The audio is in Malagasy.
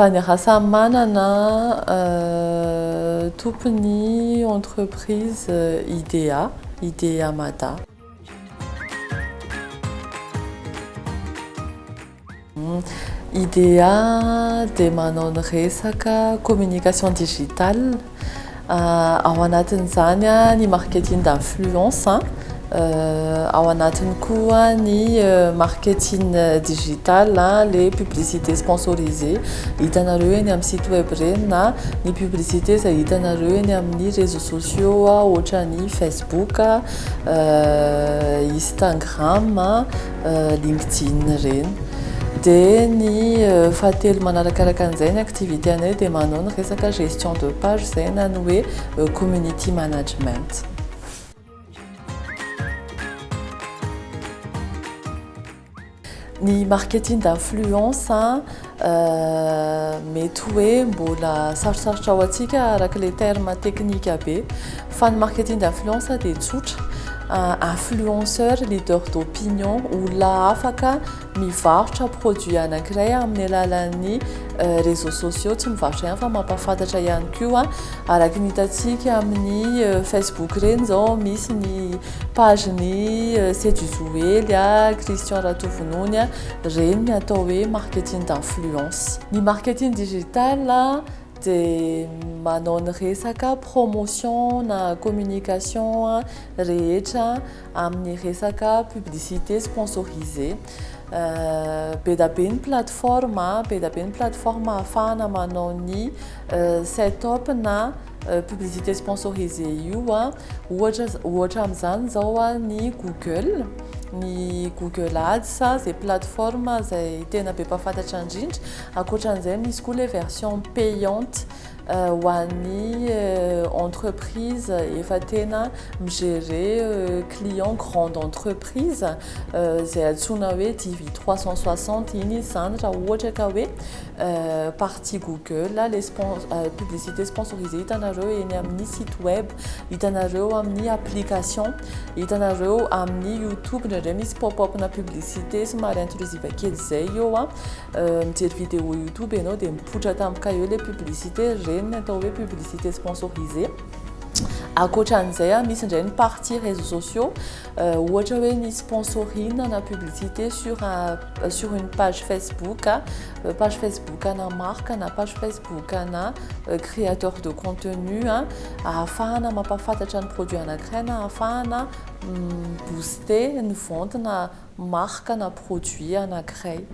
Fanera samy manana tompony entreprise Idea Mada. Idea dia manao ny resaka communication digitale. Ao anatin'izany ny marketing d'influence, ao anatiny koa ny marketing digital, les publicités sponsorisées hitanareo eny amin'ny site web reny na ny publicité izay hitanareo eny amin'ny réseaux sociaux ohatra ny Facebook, Instagram, LinkedIn reny. Dia ny fahatelo manarakaraka an'izay ny activité anay dia manao ny resaka gestion de page izay na ny hoe community management. Ny marketing d'influence mety hoe mbola sarosarotra ho antsika araka le terme teknika be fa ny marketing d'influence dia tsotra. Influenceur, leader d'opinion olona afaka mivarotra produit anankiray amin'ny alalan'ny réseaux sociaux, tsy mivarotra ihany fa mampahafantatra ihany koa araka ny hitantsika amin'ny Facebook reny zao misy ny page-ny Sedu Joely, Christian Ratovinony reny ny atao hoe marketing d'influence. Ny marketing digital dia manao ny resaka promotion na communication rehetra amin'ny resaka publicité sponsorisée. Be da be ny plateforme ahafahana manao ny set-up na publicité sponsorisée io ohatra amin'izany zao ny Google. Ny Google Ads zay plateforme izay tena be mpahafantatra indrindra. Ankoatran'izay misy koa les versions payantes ho an'ny entreprise efa tena migérer client grande entreprise izay antsoina hoe DV360 iny izany raha ohatra ka hoe partie Google les publicités sponsorisées hitanareo eny amin'ny site web, hitanareo amin'ny application, hitanareo amin'ny YouTube ndraindray misy pop-up na publicité somary intrusive kely izay eo mijery vidéo YouTube ianao dia mipoitra tampoka eo le publicité reny atao hoe publicité sponsorisée. Ankoatran'izay misy indray ny partie réseaux sociaux ohatra hoe ny sponsoring na publicité sur une page Facebook, na marque na page Facebook na créateur de contenu ahafahana mampahafantatra ny produit anankiray na ahafahana booster ny vente na marque na produit anankiray.